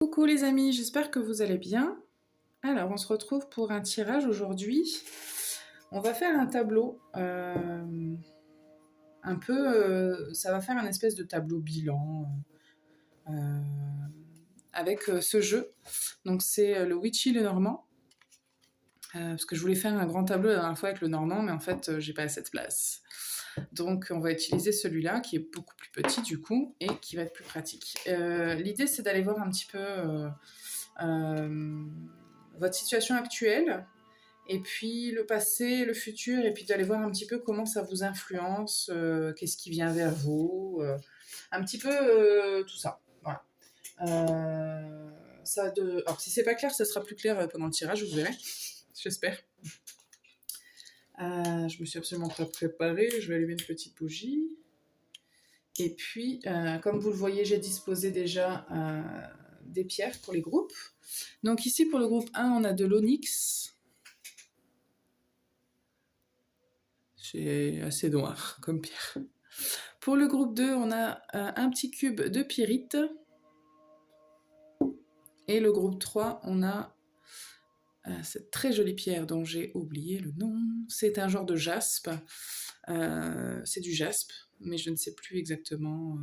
Coucou les amis, j'espère que vous allez bien. Alors, on se retrouve pour un tirage aujourd'hui. On va faire un tableau, ça va faire un espèce de tableau bilan euh, avec ce jeu. Donc c'est le Witchy le Normand. Parce que je voulais faire un grand tableau la dernière fois avec le Normand, mais en fait, j'ai pas assez de place. Donc on va utiliser celui-là, qui est beaucoup plus petit du coup, et qui va être plus pratique. L'idée, c'est d'aller voir un petit peu votre situation actuelle, et puis le passé, le futur, et puis d'aller voir un petit peu comment ça vous influence, qu'est-ce qui vient vers vous, un petit peu tout ça. Voilà. Alors si c'est pas clair, ça sera plus clair pendant le tirage, vous verrez. J'espère. Je me suis absolument pas préparée. Je vais allumer une petite bougie. Et puis, comme vous le voyez, j'ai disposé déjà des pierres pour les groupes. Donc ici, pour le groupe 1, on a de l'onyx. C'est assez noir comme pierre. Pour le groupe 2, on a un petit cube de pyrite. Et le groupe 3, on a cette très jolie pierre dont j'ai oublié le nom. C'est un genre de jaspe. C'est du jaspe, mais je ne sais plus exactement.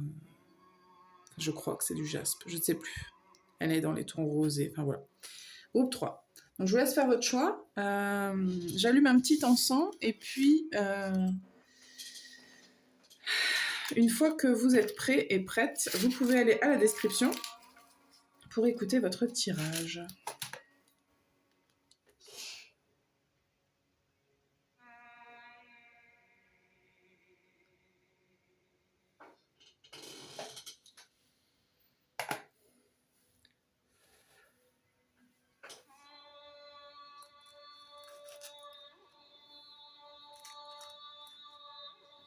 Je crois que c'est du jaspe, je ne sais plus. Elle est dans les tons rosés, enfin voilà. Groupe 3. Donc je vous laisse faire votre choix. J'allume un petit encens et puis une fois que vous êtes prêts et prêtes, vous pouvez aller à la description pour écouter votre tirage.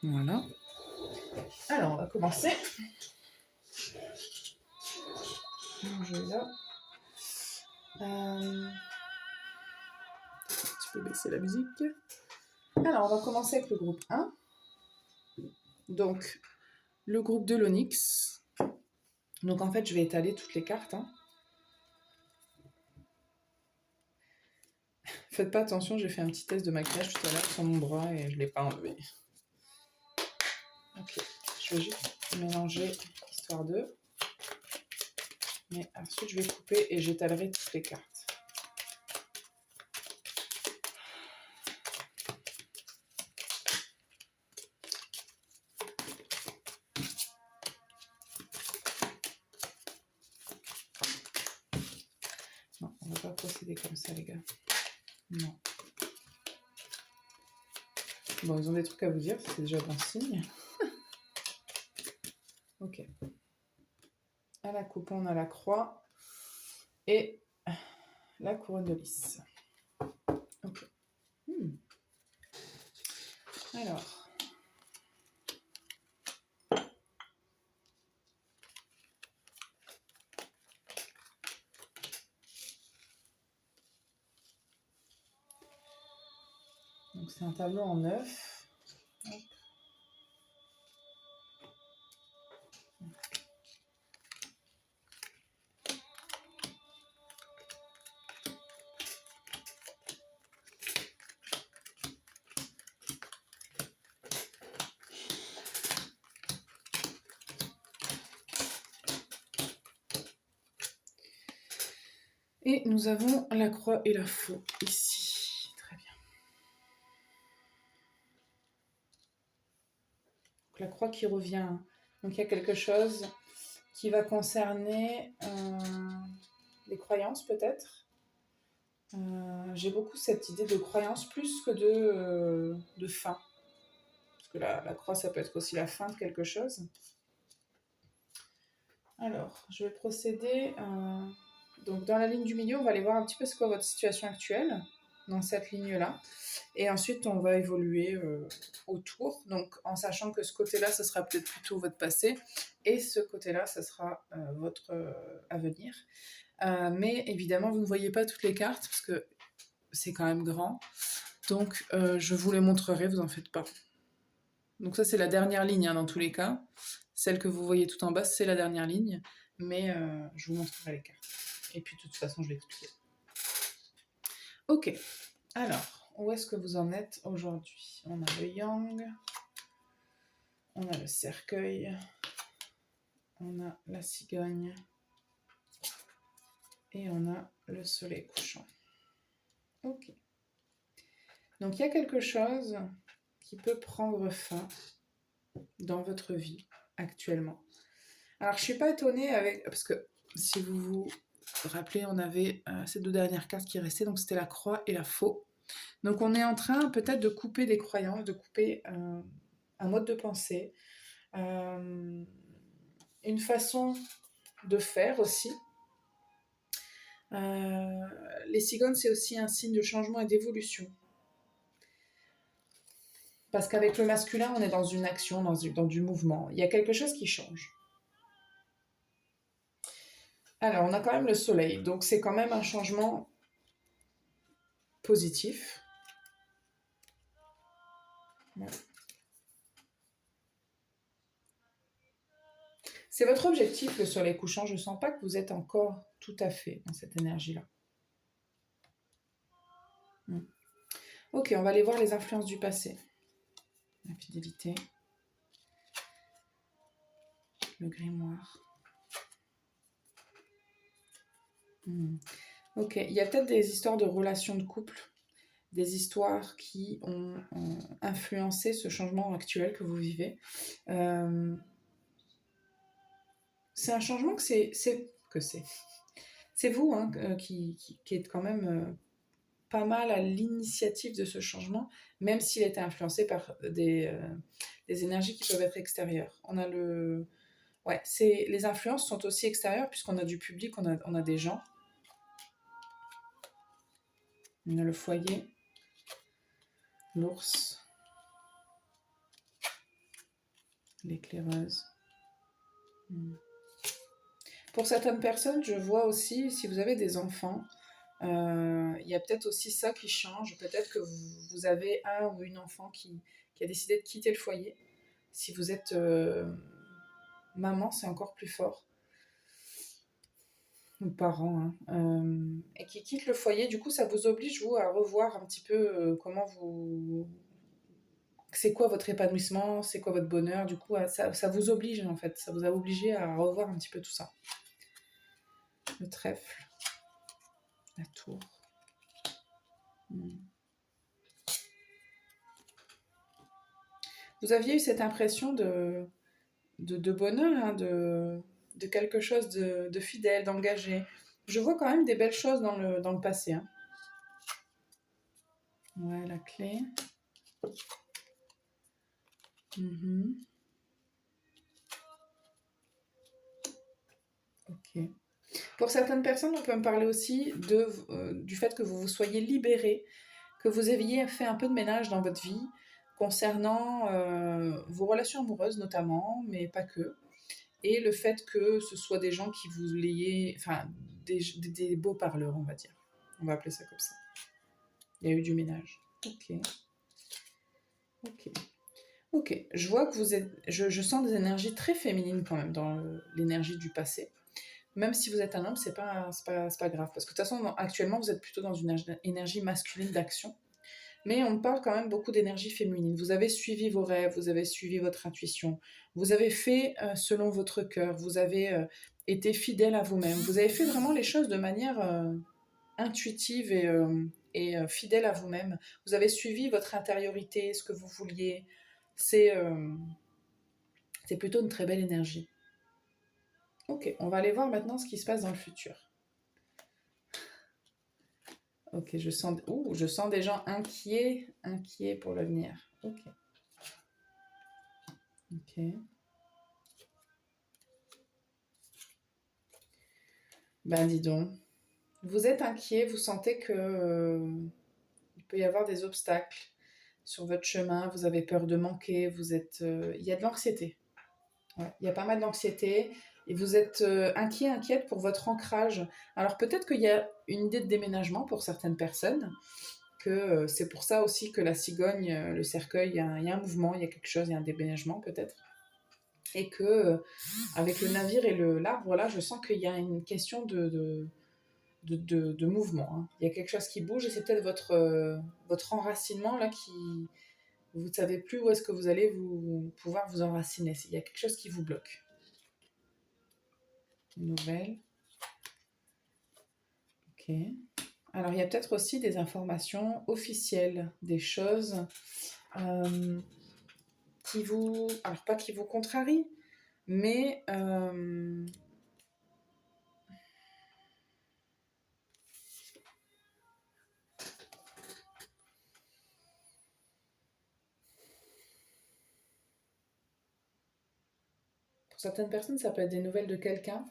Voilà. Alors, on va commencer. Je vais là. Tu peux baisser la musique. Alors, on va commencer avec le groupe 1. Donc, le groupe de l'onyx. Donc, en fait, je vais étaler toutes les cartes. Faites pas attention, j'ai fait un petit test de maquillage tout à l'heure sur mon bras et je ne l'ai pas enlevé. Ok, je vais juste mélanger histoire de. Mais ensuite, je vais couper et j'étalerai toutes les cartes. Non, on va pas procéder comme ça, les gars. Non. Bon, ils ont des trucs à vous dire, c'est déjà bon signe. Ok. À la coupe, on a la croix et la couronne de lys. Ok. Alors. Donc c'est un tableau en 9. Hop. Et nous avons la croix et la faux ici. Très bien. Donc la croix qui revient. Donc il y a quelque chose qui va concerner les croyances peut-être. J'ai beaucoup cette idée de croyance plus que de fin. Parce que la croix, ça peut être aussi la fin de quelque chose. Alors, je vais procéder. Donc, dans la ligne du milieu, on va aller voir un petit peu ce qu'est votre situation actuelle, dans cette ligne-là. Et ensuite, on va évoluer autour. Donc, en sachant que ce côté-là, ce sera peut-être plutôt votre passé. Et ce côté-là, ce sera votre avenir. Mais évidemment, vous ne voyez pas toutes les cartes, parce que c'est quand même grand. Donc, je vous les montrerai, vous en faites pas. Donc ça, c'est la dernière ligne, dans tous les cas. Celle que vous voyez tout en bas, c'est la dernière ligne. mais je vous montrerai les cartes. Et puis de toute façon, je vais expliquer. Ok, alors, où est-ce que vous en êtes aujourd'hui? On a le yang, on a le cercueil, on a la cigogne et on a le soleil couchant. Ok. Donc il y a quelque chose qui peut prendre fin dans votre vie actuellement. Alors je ne suis pas étonnée parce que si vous vous rappelez, on avait ces deux dernières cartes qui restaient, donc c'était la croix et la faux. Donc on est en train peut-être de couper des croyances, de couper un mode de pensée, une façon de faire aussi. Les cigognes, c'est aussi un signe de changement et d'évolution. Parce qu'avec le masculin, on est dans une action, dans du mouvement. Il y a quelque chose qui change. Alors, on a quand même le soleil, donc c'est quand même un changement positif. Ouais. C'est votre objectif, le soleil couchant. Je ne sens pas que vous êtes encore tout à fait dans cette énergie-là. Ok, on va aller voir les influences du passé. La fidélité. Le grimoire. Ok, il y a peut-être des histoires de relations de couple, des histoires qui ont influencé ce changement actuel que vous vivez. C'est un changement que c'est vous hein, qui êtes quand même pas mal à l'initiative de ce changement, même s'il était influencé par des énergies qui peuvent être extérieures. On a les influences sont aussi extérieures puisqu'on a du public, on a des gens. On a le foyer, l'ours, l'éclaireuse. Pour certaines personnes, je vois aussi, si vous avez des enfants, il y a peut-être aussi ça qui change. Peut-être que vous avez un ou une enfant qui a décidé de quitter le foyer. Si vous êtes maman, c'est encore plus fort. Ou parents, hein. Et qui quitte le foyer, du coup, ça vous oblige, vous, à revoir un petit peu comment vous... C'est quoi votre épanouissement, c'est quoi votre bonheur, du coup, ça vous oblige, en fait. Ça vous a obligé à revoir un petit peu tout ça. Le trèfle. La tour. Vous aviez eu cette impression de bonheur, hein, de quelque chose de fidèle, d'engagé. Je vois quand même des belles choses dans le passé. Hein. Ouais, la clé. Ok. Pour certaines personnes, on peut me parler aussi du fait que vous vous soyez libéré, que vous ayez fait un peu de ménage dans votre vie concernant vos relations amoureuses notamment, mais pas que. Et le fait que ce soit des gens qui vous l'ayez... Enfin, des beaux parleurs, on va dire. On va appeler ça comme ça. Il y a eu du ménage. Ok. Je vois que vous êtes... Je sens des énergies très féminines quand même dans l'énergie du passé. Même si vous êtes un homme, c'est pas grave. Parce que de toute façon, actuellement, vous êtes plutôt dans une énergie masculine d'action. Mais on parle quand même beaucoup d'énergie féminine. Vous avez suivi vos rêves, vous avez suivi votre intuition, vous avez fait selon votre cœur, vous avez été fidèle à vous-même, vous avez fait vraiment les choses de manière intuitive et fidèle à vous-même. Vous avez suivi votre intériorité, ce que vous vouliez. C'est plutôt une très belle énergie. Ok, on va aller voir maintenant ce qui se passe dans le futur. Ok, je sens des gens inquiets pour l'avenir. Ok. Ben dis donc, vous êtes inquiet, vous sentez que il peut y avoir des obstacles sur votre chemin, vous avez peur de manquer, il y a de l'anxiété. Ouais, il y a pas mal d'anxiété et vous êtes inquiète pour votre ancrage. Alors peut-être qu'il y a une idée de déménagement pour certaines personnes, que c'est pour ça aussi que la cigogne, le cercueil, il y a un mouvement, il y a quelque chose, il y a un déménagement peut-être. Et que avec le navire et l'arbre, là, je sens qu'il y a une question de mouvement. Hein. Il y a quelque chose qui bouge et c'est peut-être votre enracinement là qui... Vous ne savez plus où est-ce que vous allez pouvoir vous enraciner. Il y a quelque chose qui vous bloque. Une nouvelle. Ok. Alors, il y a peut-être aussi des informations officielles, des choses qui vous... Alors, pas qui vous contrarient, mais... pour certaines personnes, ça peut être des nouvelles de quelqu'un.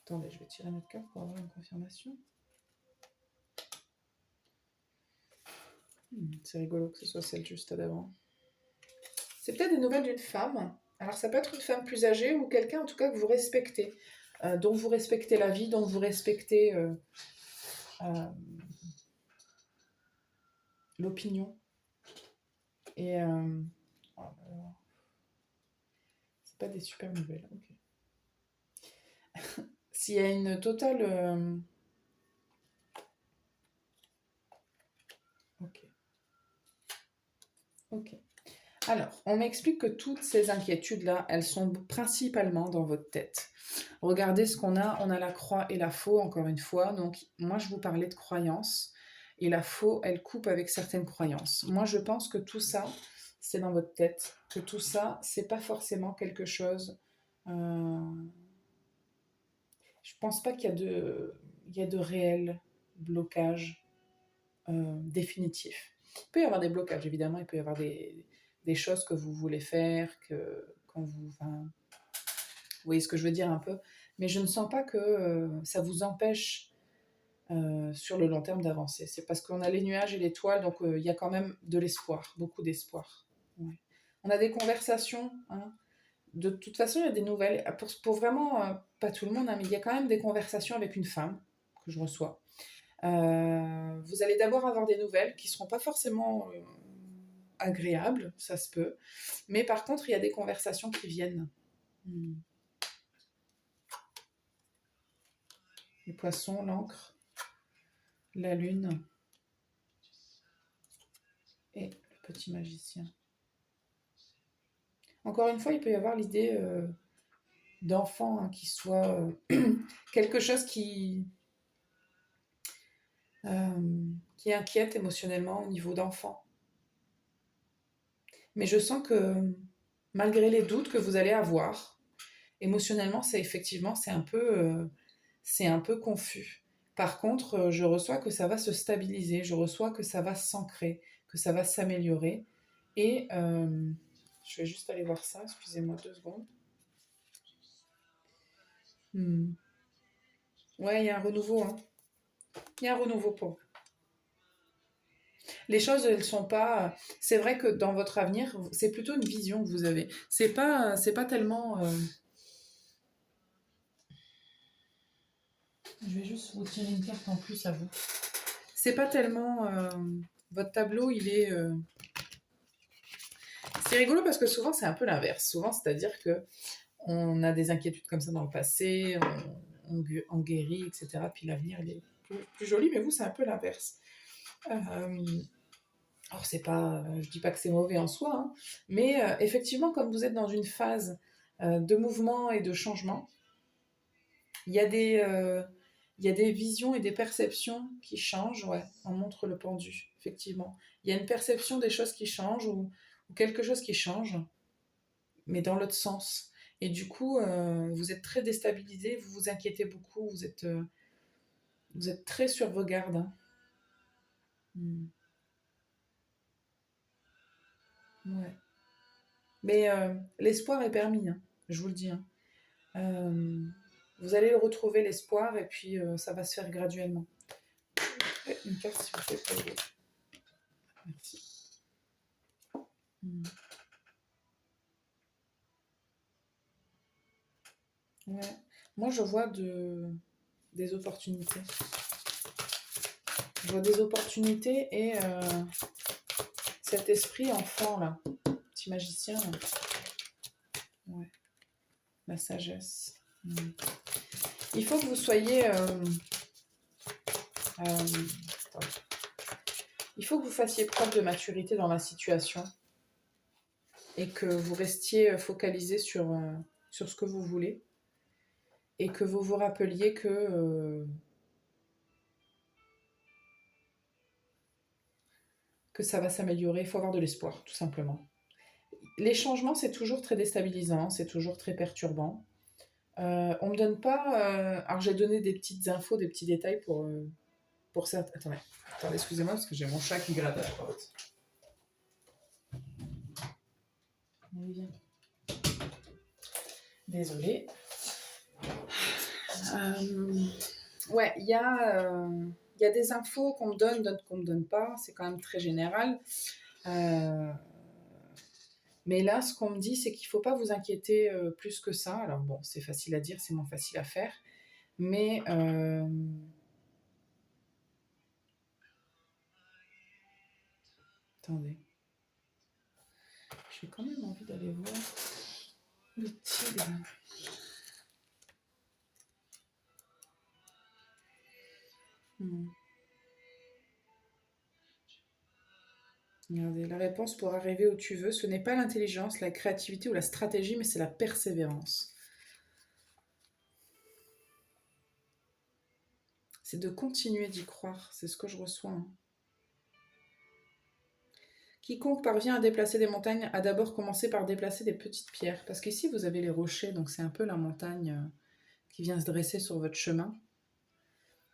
Attendez, je vais tirer notre carte pour avoir une confirmation. C'est rigolo que ce soit celle juste d'avant. C'est peut-être des nouvelles d'une femme. Alors ça peut être une femme plus âgée ou quelqu'un en tout cas que vous respectez, dont vous respectez la vie, dont vous respectez l'opinion. Et c'est pas des super nouvelles. Okay. S'il y a une totale... Ok. Alors, on m'explique que toutes ces inquiétudes-là, elles sont principalement dans votre tête. Regardez ce qu'on a. On a la croix et la faux, encore une fois. Donc, moi, je vous parlais de croyances. Et la faux, elle coupe avec certaines croyances. Moi, je pense que tout ça, c'est dans votre tête. Que tout ça, c'est pas forcément quelque chose... Je pense pas qu'il y a de réel blocage définitif. Il peut y avoir des blocages, évidemment. Il peut y avoir des choses que vous voulez faire, quand vous... Enfin, vous voyez ce que je veux dire un peu. Mais je ne sens pas que ça vous empêche sur le long terme d'avancer. C'est parce qu'on a les nuages et l'étoile, donc il y a quand même de l'espoir, beaucoup d'espoir. Ouais. On a des conversations. Hein. De toute façon, il y a des nouvelles. Pour vraiment, pas tout le monde, hein, mais il y a quand même des conversations avec une femme que je reçois. Vous allez d'abord avoir des nouvelles qui ne seront pas forcément agréables, ça se peut. Mais par contre, il y a des conversations qui viennent. Les poissons, l'encre, la lune et le petit magicien. Encore une fois, il peut y avoir l'idée d'enfant hein, qui soit quelque chose qui inquiète émotionnellement au niveau d'enfant. Mais je sens que malgré les doutes que vous allez avoir, émotionnellement, c'est effectivement, c'est un peu confus. Par contre, je reçois que ça va se stabiliser, je reçois que ça va s'ancrer, que ça va s'améliorer. Et je vais juste aller voir ça, excusez-moi 2 secondes. Ouais, il y a un renouveau. Hein. Il y a un renouveau pour. Les choses, elles sont pas. C'est vrai que dans votre avenir, c'est plutôt une vision que vous avez. C'est pas tellement. Je vais juste vous tirer une carte en plus à vous. C'est pas tellement. Votre tableau, il est. C'est rigolo parce que souvent, c'est un peu l'inverse. Souvent, c'est-à-dire que on a des inquiétudes comme ça dans le passé, on guérit, etc. Puis l'avenir, il est plus joli, mais vous, c'est un peu l'inverse. Alors, c'est pas, je dis pas que c'est mauvais en soi, hein, mais effectivement, comme vous êtes dans une phase de mouvement et de changement, il y a des visions et des perceptions qui changent, ouais, on montre le pendu, effectivement. Il y a une perception des choses qui changent ou quelque chose qui change, mais dans l'autre sens. Et du coup, vous êtes très déstabilisé, vous vous inquiétez beaucoup, vous êtes très sur vos gardes. Hein. Ouais. Mais l'espoir est permis, hein, je vous le dis. Hein. Vous allez retrouver l'espoir et puis ça va se faire graduellement. Une carte si vous faites pas. Merci. Ouais. Moi, je vois des opportunités. Je vois des opportunités et cet esprit enfant là. petit magicien. Là. Ouais. La sagesse. Il faut que vous soyez... il faut que vous fassiez preuve de maturité dans la situation et que vous restiez focalisé sur ce que vous voulez et que vous vous rappeliez que ça va s'améliorer. Il faut avoir de l'espoir, tout simplement. Les changements, c'est toujours très déstabilisant, c'est toujours très perturbant. On me donne pas... alors, j'ai donné des petites infos, des petits détails pour ça. Attendez, excusez-moi, parce que j'ai mon chat qui gratte à la porte. Désolée. Ouais, il y a des infos qu'on me donne, d'autres qu'on me donne pas. C'est quand même très général. Mais là, ce qu'on me dit, c'est qu'il ne faut pas vous inquiéter plus que ça. Alors bon, c'est facile à dire, c'est moins facile à faire. Mais attendez. J'ai quand même envie d'aller voir le tigre. Regardez, la réponse pour arriver où tu veux, ce n'est pas l'intelligence, la créativité ou la stratégie, mais c'est la persévérance. C'est de continuer d'y croire, c'est ce que je reçois. Hein. Quiconque parvient à déplacer des montagnes a d'abord commencé par déplacer des petites pierres. Parce qu'ici, vous avez les rochers, donc c'est un peu la montagne qui vient se dresser sur votre chemin.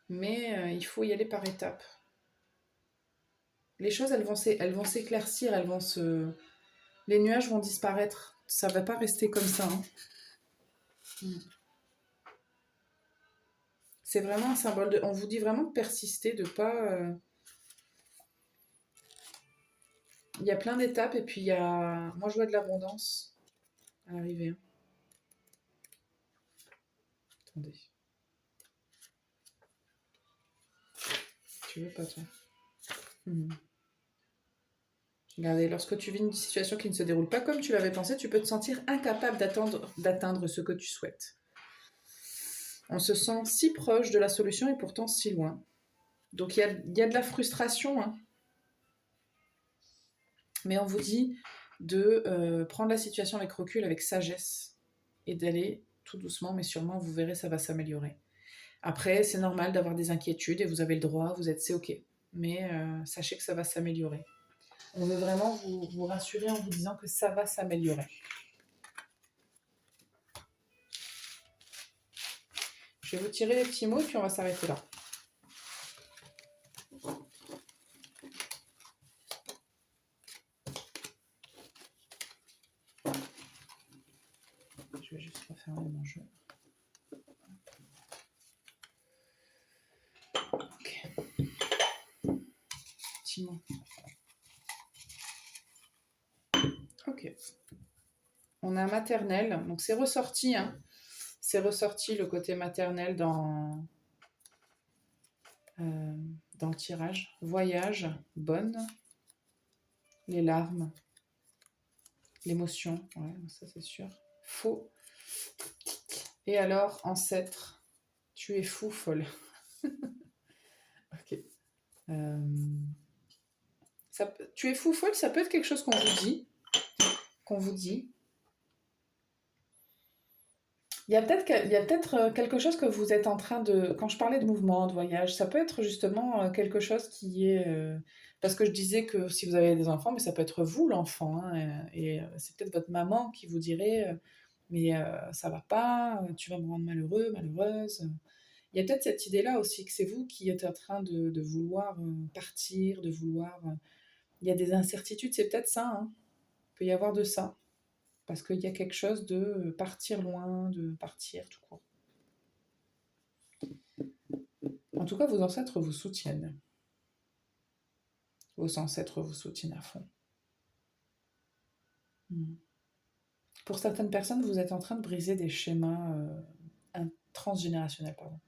Mais il faut y aller par étapes. Les choses, elles vont s'éclaircir, les nuages vont disparaître. Ça ne va pas rester comme ça. Hein. C'est vraiment un symbole de... On vous dit vraiment de persister, de pas... Il y a plein d'étapes et puis il y a... Moi, je vois de l'abondance à l'arrivée. Hein. Attendez. Tu veux pas, toi? Regardez, lorsque tu vis une situation qui ne se déroule pas comme tu l'avais pensé, tu peux te sentir incapable d'atteindre ce que tu souhaites. On se sent si proche de la solution et pourtant si loin. Donc il y a de la frustration, hein. Mais on vous dit de prendre la situation avec recul, avec sagesse, et d'aller tout doucement, mais sûrement, vous verrez, ça va s'améliorer. Après, c'est normal d'avoir des inquiétudes et vous avez le droit, c'est ok. Mais sachez que ça va s'améliorer. On veut vraiment vous rassurer en vous disant que ça va s'améliorer. Je vais vous tirer les petits mots, puis on va s'arrêter là. Je vais juste refermer mon jeu. Ok. Petits mots. Ok. On a maternelle, donc c'est ressorti, hein. C'est ressorti le côté maternel dans le tirage. Voyage, bonne. Les larmes. L'émotion, ouais, ça c'est sûr. Faux. Et alors, ancêtre, tu es fou, folle. Ok. Tu es fou, folle, ça peut être quelque chose qu'on vous dit. Il y a peut-être quelque chose que vous êtes en train de... Quand je parlais de mouvement, de voyage, ça peut être justement quelque chose qui est... parce que je disais que si vous avez des enfants, mais ça peut être vous l'enfant. Hein, et c'est peut-être votre maman qui vous dirait mais ça va pas, tu vas me rendre malheureux, malheureuse. Il y a peut-être cette idée-là aussi, que c'est vous qui êtes en train de vouloir partir, de vouloir... il y a des incertitudes, c'est peut-être ça. Hein. Il peut y avoir de ça. Parce qu'il y a quelque chose de partir loin, de partir tout court. En tout cas, vos ancêtres vous soutiennent. Vos ancêtres vous soutiennent à fond. Pour certaines personnes, vous êtes en train de briser des schémas transgénérationnels. Pardon.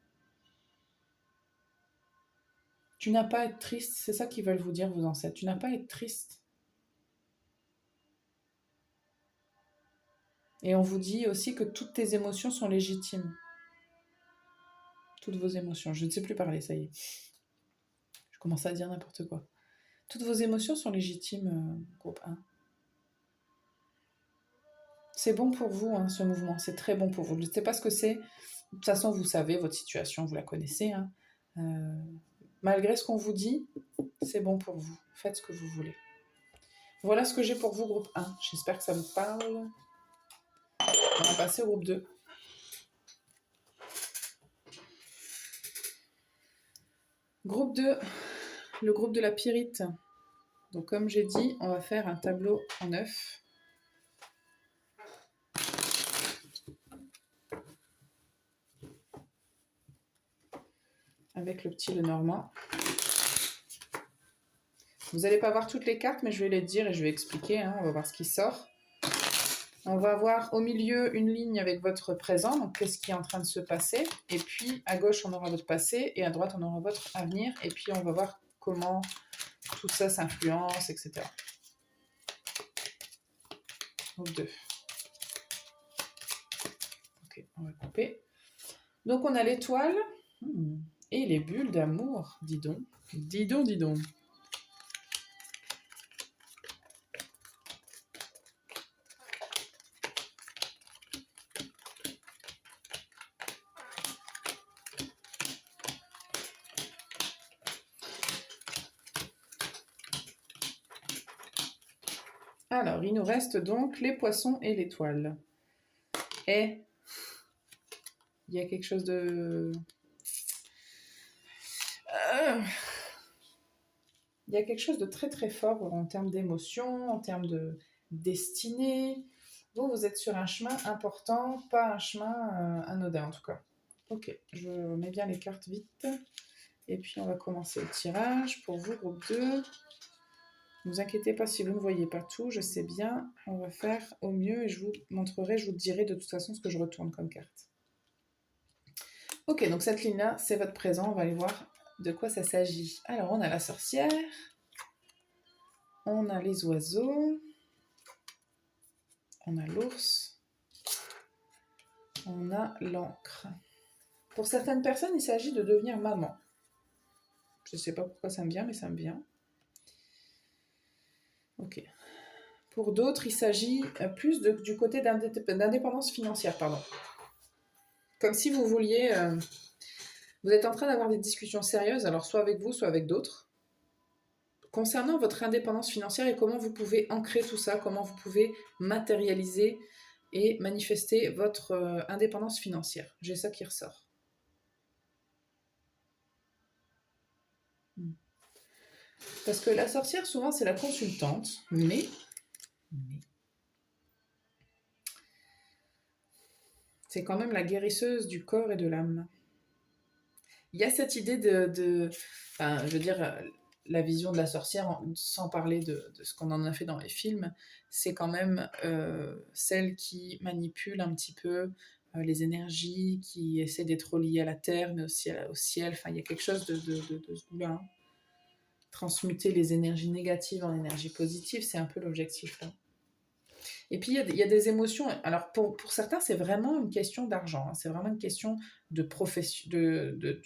Tu n'as pas à être triste, c'est ça qu'ils veulent vous dire, vos ancêtres. Tu n'as pas à être triste. Et on vous dit aussi que toutes tes émotions sont légitimes. Toutes vos émotions. Je ne sais plus parler, ça y est. Je commence à dire n'importe quoi. Toutes vos émotions sont légitimes, groupe 1. C'est bon pour vous, hein, ce mouvement. C'est très bon pour vous. Je ne sais pas ce que c'est. De toute façon, vous savez, votre situation, vous la connaissez. Hein. Malgré ce qu'on vous dit, c'est bon pour vous. Faites ce que vous voulez. Voilà ce que j'ai pour vous, groupe 1. J'espère que ça vous parle. On va passer au groupe 2. Groupe 2, le groupe de la pyrite. Donc comme j'ai dit, on va faire un tableau en 9. Avec le petit Lenormand. Vous n'allez pas voir toutes les cartes, mais je vais les dire et je vais expliquer. Hein, on va voir ce qui sort. On va avoir au milieu une ligne avec votre présent, donc qu'est-ce qui est en train de se passer. Et puis à gauche, on aura votre passé et à droite, on aura votre avenir. Et puis on va voir comment tout ça s'influence, etc. Donc 2. Ok, on va couper. Donc on a l'étoile et les bulles d'amour. Dis donc. Dis donc, dis donc. Alors, il nous reste donc les poissons et l'étoile. Et il y a quelque chose de... Il y a quelque chose de très très fort en termes d'émotion, en termes de destinée. Vous êtes sur un chemin important, pas un chemin anodin en tout cas. Ok, je mets bien les cartes vite. Et puis on va commencer le tirage pour vous, groupe 2. Ne vous inquiétez pas si vous ne voyez pas tout, je sais bien. On va faire au mieux et je vous montrerai, je vous dirai de toute façon ce que je retourne comme carte. Ok, donc cette ligne-là, c'est votre présent. On va aller voir de quoi ça s'agit. Alors, on a la sorcière. On a les oiseaux. On a l'ours. On a l'encre. Pour certaines personnes, il s'agit de devenir maman. Je ne sais pas pourquoi ça me vient, mais ça me vient. Ok. Pour d'autres, il s'agit plus du côté d'indépendance financière, pardon. Comme si vous vouliez... vous êtes en train d'avoir des discussions sérieuses, alors soit avec vous, soit avec d'autres, concernant votre indépendance financière et comment vous pouvez ancrer tout ça, comment vous pouvez matérialiser et manifester votre indépendance financière. J'ai ça qui ressort. Parce que la sorcière, souvent, c'est la consultante, mais c'est quand même la guérisseuse du corps et de l'âme. Il y a cette idée enfin, je veux dire, la vision de la sorcière, sans parler de ce qu'on en a fait dans les films, c'est quand même celle qui manipule un petit peu les énergies, qui essaie d'être reliée à la terre, mais aussi au ciel. Enfin, il y a quelque chose de ce goût-là. Hein. Transmuter les énergies négatives en énergies positives, c'est un peu l'objectif là. Et puis, il y a des émotions. Alors, pour certains, c'est vraiment une question d'argent. Hein. C'est vraiment une question du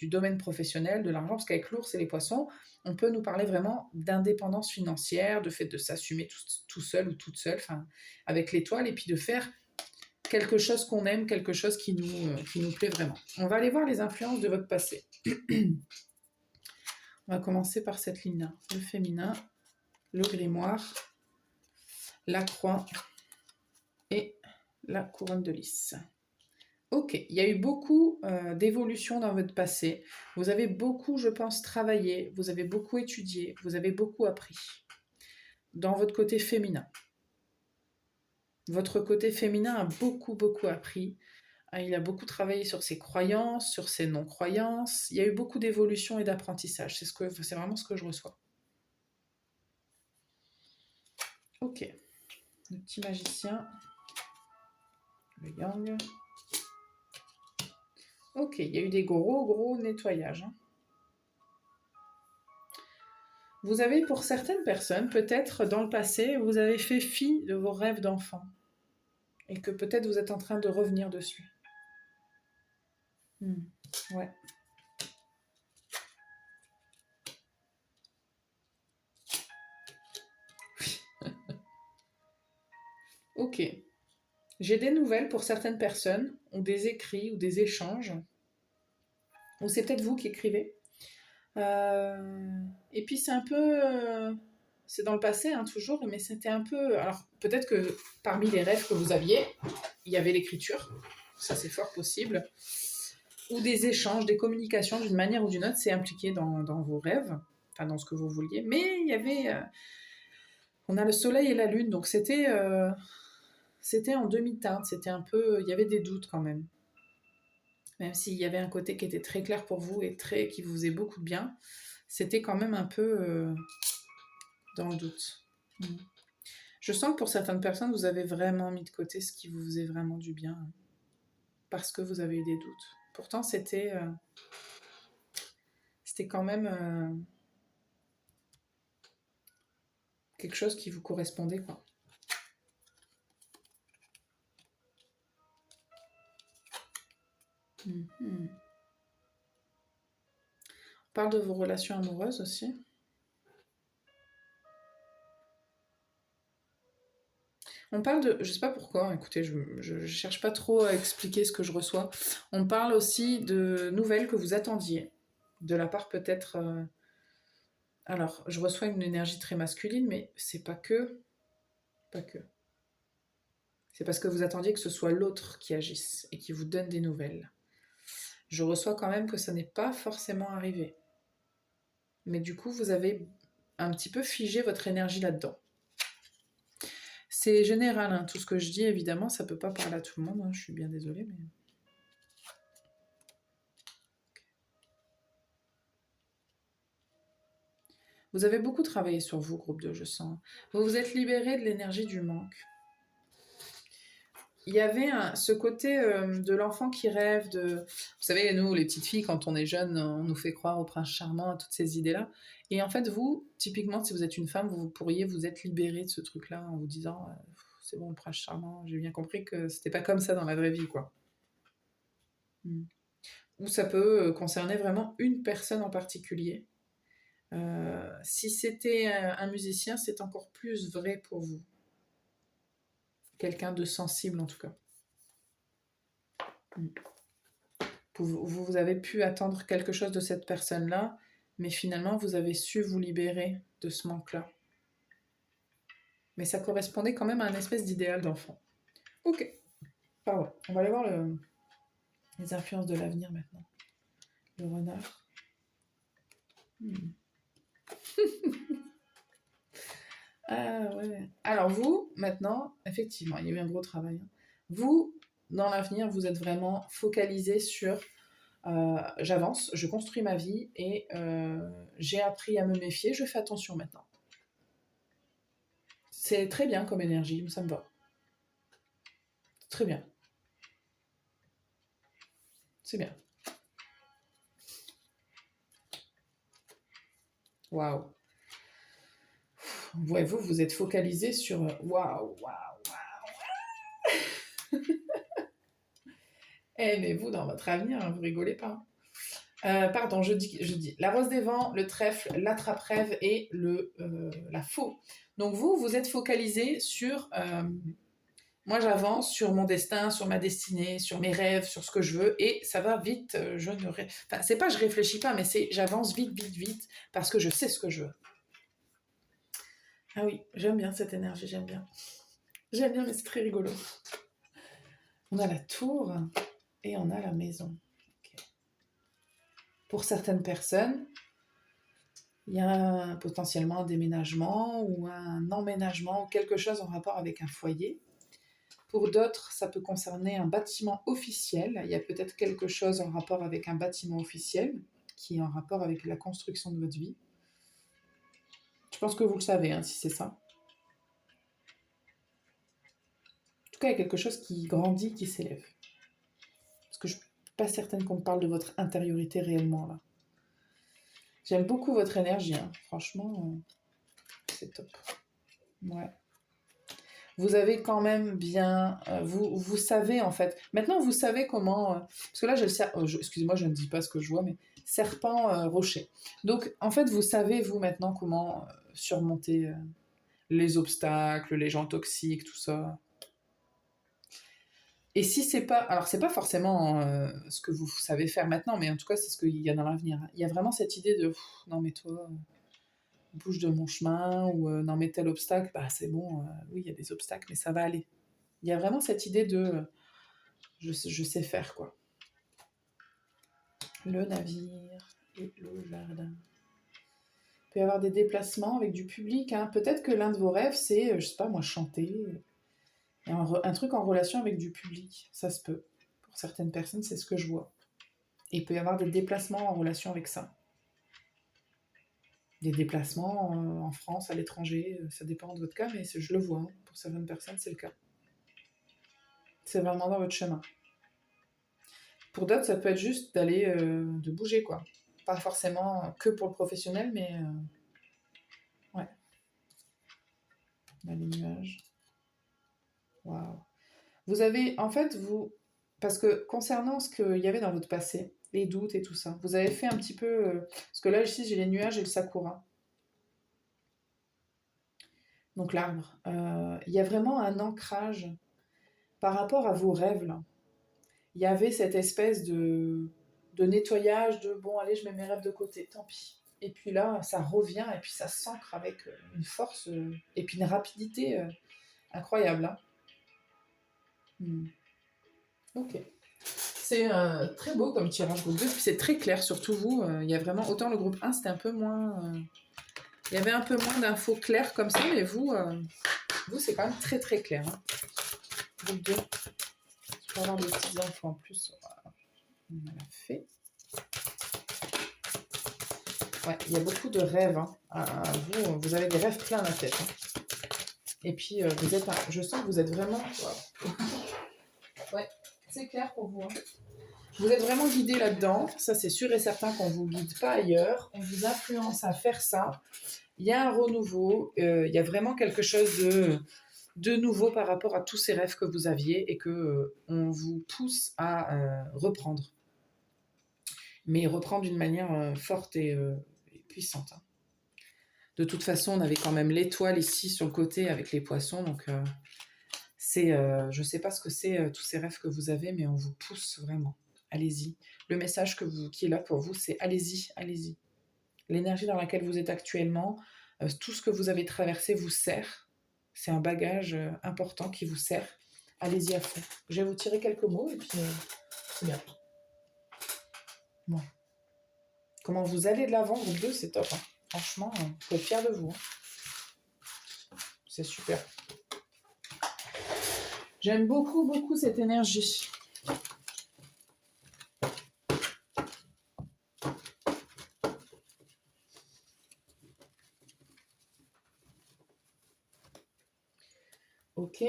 domaine professionnel, de l'argent. Parce qu'avec l'ours et les poissons, on peut nous parler vraiment d'indépendance financière, de fait de s'assumer tout seul ou toute seule, avec l'étoile, et puis de faire quelque chose qu'on aime, quelque chose qui nous plaît vraiment. On va aller voir les influences de votre passé. On va commencer par cette ligne-là. Le féminin, le grimoire, la croix et la couronne de lys. Ok, il y a eu beaucoup d'évolutions dans votre passé. Vous avez beaucoup, je pense, travaillé, vous avez beaucoup étudié, vous avez beaucoup appris. Dans votre côté féminin. Votre côté féminin a beaucoup, beaucoup appris. Il a beaucoup travaillé sur ses croyances, sur ses non-croyances. Il y a eu beaucoup d'évolution et d'apprentissage. C'est vraiment ce que je reçois. Ok. Le petit magicien. Le yang. Ok, il y a eu des gros nettoyages. Hein. Vous avez, pour certaines personnes, peut-être dans le passé, vous avez fait fi de vos rêves d'enfant. Et que peut-être vous êtes en train de revenir dessus. Ouais. Ok. J'ai des nouvelles pour certaines personnes, ou des écrits, ou des échanges. Ou c'est peut-être vous qui écrivez. Et puis c'est un peu... c'est dans le passé, hein, toujours, mais c'était un peu... Alors peut-être que parmi les rêves que vous aviez, il y avait l'écriture. Ça, c'est fort possible. Ou des échanges, des communications d'une manière ou d'une autre, c'est impliqué dans vos rêves, enfin dans ce que vous vouliez. Mais il y avait... on a le soleil et la lune, donc c'était en demi-teinte, c'était un peu... Il y avait des doutes quand même. Même s'il y avait un côté qui était très clair pour vous et qui vous faisait beaucoup de bien, c'était quand même un peu dans le doute. Je sens que pour certaines personnes, vous avez vraiment mis de côté ce qui vous faisait vraiment du bien, parce que vous avez eu des doutes. Pourtant, c'était quand même quelque chose qui vous correspondait, quoi. On parle de vos relations amoureuses aussi. On parle de... Je sais pas pourquoi, écoutez, je cherche pas trop à expliquer ce que je reçois. On parle aussi de nouvelles que vous attendiez, de la part peut-être... Alors, je reçois une énergie très masculine, mais c'est pas que... Pas que. C'est parce que vous attendiez que ce soit l'autre qui agisse et qui vous donne des nouvelles. Je reçois quand même que ça n'est pas forcément arrivé. Mais du coup, vous avez un petit peu figé votre énergie là-dedans. C'est général, hein, tout ce que je dis, évidemment, ça peut pas parler à tout le monde, hein, je suis bien désolée, mais... Vous avez beaucoup travaillé sur vous, groupe 2, je sens. Vous vous êtes libéré de l'énergie du manque. Il y avait ce côté de l'enfant qui rêve de... Vous savez, nous, les petites filles, quand on est jeune, on nous fait croire au prince charmant, à toutes ces idées-là. Et en fait, vous, typiquement, si vous êtes une femme, vous pourriez vous être libéré de ce truc-là en vous disant c'est bon, le prince charmant, j'ai bien compris que c'était pas comme ça dans la vraie vie, quoi. Ou ça peut concerner vraiment une personne en particulier. Si c'était un musicien, c'est encore plus vrai pour vous. Quelqu'un de sensible, en tout cas. Vous avez pu attendre quelque chose de cette personne-là, mais finalement, vous avez su vous libérer de ce manque-là. Mais ça correspondait quand même à un espèce d'idéal d'enfant. Ok. Pardon. On va aller voir les influences de l'avenir maintenant. Le renard. Ah ouais. Alors vous, maintenant, effectivement, il y a eu un gros travail. Vous, dans l'avenir, vous êtes vraiment focalisé sur j'avance, je construis ma vie et j'ai appris à me méfier, je fais attention maintenant. C'est très bien comme énergie, ça me va. Très bien. C'est bien. Waouh. Ouais, vous êtes focalisé sur waouh, waouh, waouh. Eh, mais vous, dans votre avenir, vous rigolez pas. Pardon, je dis la rose des vents, le trèfle, l'attrape-rêve et la faux. Donc vous êtes focalisé sur moi j'avance sur mon destin, sur ma destinée, sur mes rêves, sur ce que je veux et ça va vite. Enfin, c'est pas je réfléchis pas, mais c'est j'avance vite, vite, vite parce que je sais ce que je veux. Ah oui, j'aime bien cette énergie, j'aime bien. J'aime bien, mais c'est très rigolo. On a la tour et on a la maison. Okay. Pour certaines personnes, il y a potentiellement un déménagement ou un emménagement ou quelque chose en rapport avec un foyer. Pour d'autres, ça peut concerner un bâtiment officiel. Il y a peut-être quelque chose en rapport avec un bâtiment officiel qui est en rapport avec la construction de votre vie. Je pense que vous le savez, hein, si c'est ça. En tout cas, il y a quelque chose qui grandit, qui s'élève. Parce que je ne suis pas certaine qu'on parle de votre intériorité réellement, là. J'aime beaucoup votre énergie, hein. Franchement, c'est top. Ouais. vous avez quand même bien... vous savez, en fait. Maintenant, vous savez comment... parce que là, excusez-moi, je ne dis pas ce que je vois, mais serpent rocher. Donc, en fait, vous savez, vous, maintenant, comment surmonter les obstacles, les gens toxiques, tout ça. Et si c'est pas... Alors, c'est pas forcément ce que vous savez faire maintenant, mais en tout cas, c'est ce qu'il y a dans l'avenir. Il y a vraiment cette idée de... non, mais toi... bouge de mon chemin, ou non mais tel obstacle, bah c'est bon, oui il y a des obstacles, mais ça va aller. Il y a vraiment cette idée de je sais faire quoi. Le navire et le jardin. Il peut y avoir des déplacements avec du public, hein. Peut-être que l'un de vos rêves c'est, je sais pas moi, chanter, et un truc en relation avec du public, ça se peut. Pour certaines personnes, c'est ce que je vois. Et il peut y avoir des déplacements en relation avec ça. Des déplacements en France, à l'étranger, ça dépend de votre cas, mais je le vois, hein. Pour certaines personnes, c'est le cas. C'est vraiment dans votre chemin. Pour d'autres, ça peut être juste d'aller, de bouger, quoi. Pas forcément que pour le professionnel, mais ouais. Là, les nuages. Waouh. Vous avez, en fait, parce que concernant ce qu'il y avait dans votre passé, les doutes et tout ça, vous avez fait un petit peu, parce que là, ici, j'ai les nuages et le sakura. Donc l'arbre. Il y a vraiment un ancrage par rapport à vos rêves, là. Il y avait cette espèce de nettoyage, de bon, allez, je mets mes rêves de côté, tant pis. Et puis là, ça revient et puis ça s'ancre avec une force et puis une rapidité incroyable. Hein. Ok. C'est très beau comme tirage groupe 2, puis c'est très clair, surtout vous. Il y a vraiment, autant le groupe 1, c'était un peu moins... il y avait un peu moins d'infos claires comme ça, mais vous c'est quand même très très clair. Hein. Groupe 2, je peux avoir des petites infos en plus. On l'a fait. Ouais, il y a beaucoup de rêves. Hein. Vous avez des rêves plein la tête. Hein. Et puis, je sens que vous êtes vraiment... Wow. Ouais, c'est clair pour vous. Hein. Vous êtes vraiment guidé là-dedans. Ça, c'est sûr et certain qu'on ne vous guide pas ailleurs. On vous influence à faire ça. Il y a un renouveau. Il y a vraiment quelque chose de nouveau par rapport à tous ces rêves que vous aviez et on vous pousse à reprendre. Mais reprendre d'une manière forte et puissante. Hein. De toute façon, on avait quand même l'étoile ici sur le côté avec les poissons, donc je ne sais pas ce que c'est tous ces rêves que vous avez, mais on vous pousse vraiment. Allez-y. Le message qui est là pour vous, c'est allez-y, allez-y. L'énergie dans laquelle vous êtes actuellement, tout ce que vous avez traversé vous sert. C'est un bagage important qui vous sert. Allez-y à fond. Je vais vous tirer quelques mots et puis c'est bien. Bon. Comment vous allez de l'avant, vous deux, c'est top. Hein. Franchement, vous pouvez être fiers de vous. Hein. C'est super. J'aime beaucoup, beaucoup cette énergie. Ok,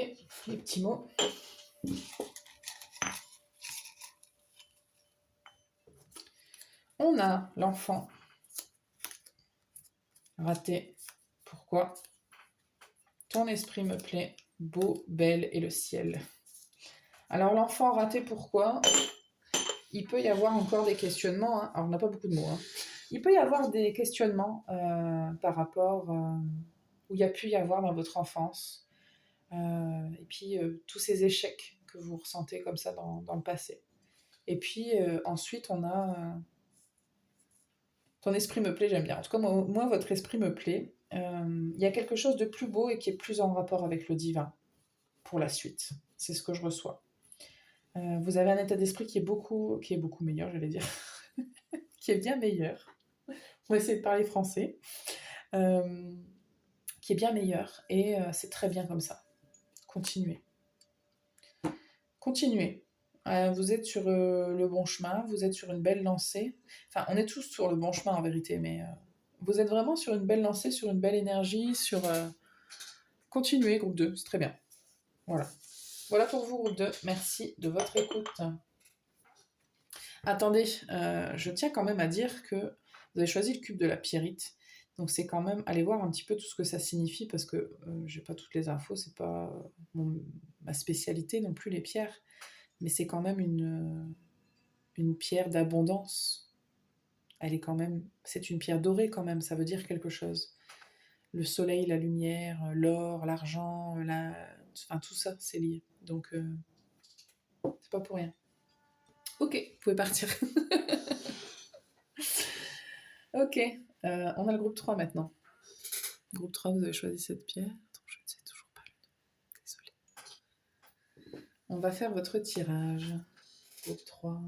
les petits mots. On a l'enfant raté. Pourquoi? Ton esprit me plaît, beau, belle et le ciel. Alors l'enfant raté, pourquoi? Il peut y avoir encore des questionnements. Hein. Alors on n'a pas beaucoup de mots. Hein. Il peut y avoir des questionnements par rapport où il y a pu y avoir dans votre enfance. Et puis tous ces échecs que vous ressentez comme ça dans le passé. Et puis ensuite on a... ton esprit me plaît, j'aime bien. En tout cas, moi votre esprit me plaît. Il y a quelque chose de plus beau et qui est plus en rapport avec le divin pour la suite. C'est ce que je reçois. Vous avez un état d'esprit qui est beaucoup meilleur, j'allais dire, qui est bien meilleur. On va essayer de parler français. Qui est bien meilleur et c'est très bien comme ça. Continuez. Continuez. Vous êtes sur le bon chemin, vous êtes sur une belle lancée. Enfin, on est tous sur le bon chemin en vérité, mais vous êtes vraiment sur une belle lancée, sur une belle énergie, sur... Continuez, groupe 2, c'est très bien. Voilà. Voilà pour vous, groupe 2. Merci de votre écoute. Attendez, je tiens quand même à dire que vous avez choisi le cube de la pierrite. Donc c'est quand même, allez voir un petit peu tout ce que ça signifie, parce que j'ai pas toutes les infos, c'est pas ma spécialité non plus les pierres, mais c'est quand même une pierre d'abondance. Elle est quand même, c'est une pierre dorée quand même, ça veut dire quelque chose. Le soleil, la lumière, l'or, l'argent, enfin tout ça, c'est lié. Donc c'est pas pour rien. Ok, vous pouvez partir. Ok, on a le groupe 3 maintenant. Groupe 3, vous avez choisi cette pierre. Attends, je ne sais toujours pas le nom. Désolée. On va faire votre tirage. Groupe 3.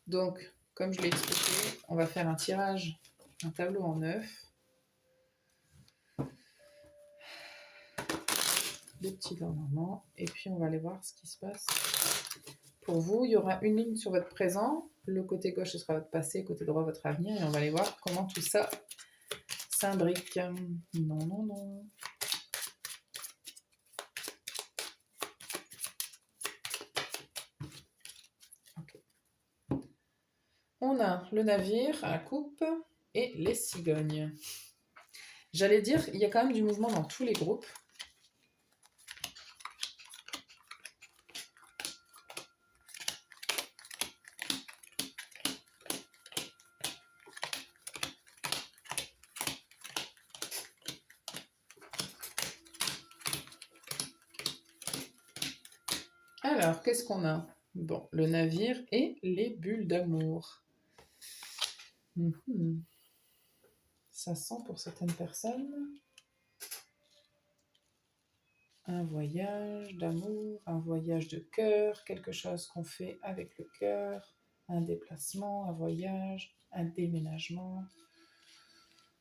Donc, comme je l'ai expliqué, on va faire un tirage, un tableau en 9. Le petit normalement. Et puis, on va aller voir ce qui se passe. Pour vous, il y aura une ligne sur votre présent. Le côté gauche, ce sera votre passé. Le côté droit, votre avenir. Et on va aller voir comment tout ça s'imbrique. Non, non, non. On a le navire à la coupe et les cigognes. J'allais dire, il y a quand même du mouvement dans tous les groupes. Alors, qu'est-ce qu'on a? Bon, le navire et les bulles d'amour. Ça sent pour certaines personnes un voyage d'amour, un voyage de cœur, quelque chose qu'on fait avec le cœur, un déplacement, un voyage, un déménagement.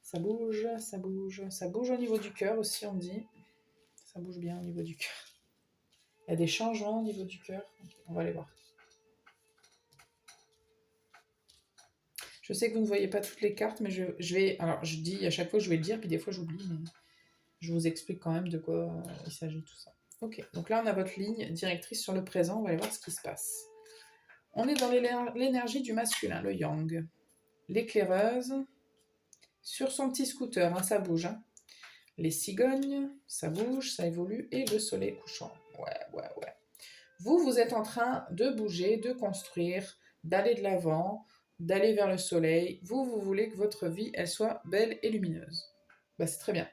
Ça bouge, ça bouge, ça bouge au niveau du cœur aussi, on dit. Ça bouge bien au niveau du cœur. Il y a des changements au niveau du cœur. Okay, on va aller voir. Je sais que vous ne voyez pas toutes les cartes, mais je vais... Alors, je dis à chaque fois, je vais le dire, puis des fois, j'oublie, mais je vous explique quand même de quoi il s'agit, tout ça. Ok, donc là, on a votre ligne directrice sur le présent. On va aller voir ce qui se passe. On est dans l'énergie du masculin, le yang. L'éclaireuse, sur son petit scooter, hein, ça bouge. Hein. Les cigognes, ça bouge, ça évolue. Et le soleil couchant. Ouais. Vous êtes en train de bouger, de construire, d'aller de l'avant, d'aller vers le soleil. Vous voulez que votre vie, elle soit belle et lumineuse. Bah, c'est très bien.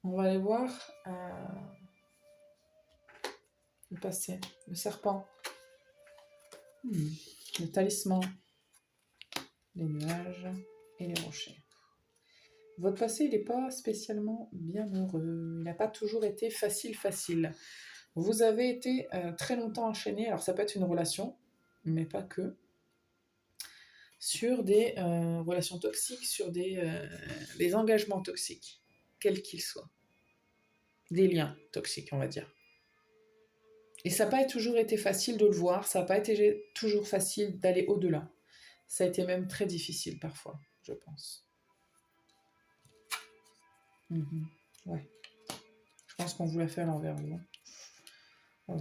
On va aller voir le passé, le serpent, le talisman, les nuages et les rochers. Votre passé, il n'est pas spécialement bien heureux. Il n'a pas toujours été facile. Vous avez été très longtemps enchaîné, alors ça peut être une relation, mais pas que, sur des relations toxiques, sur des engagements toxiques, quels qu'ils soient. Des liens toxiques, on va dire. Et ça n'a pas toujours été facile de le voir, ça n'a pas été toujours facile d'aller au-delà. Ça a été même très difficile parfois, je pense. Ouais. Je pense qu'on vous l'a fait à l'envers, vous. Oh,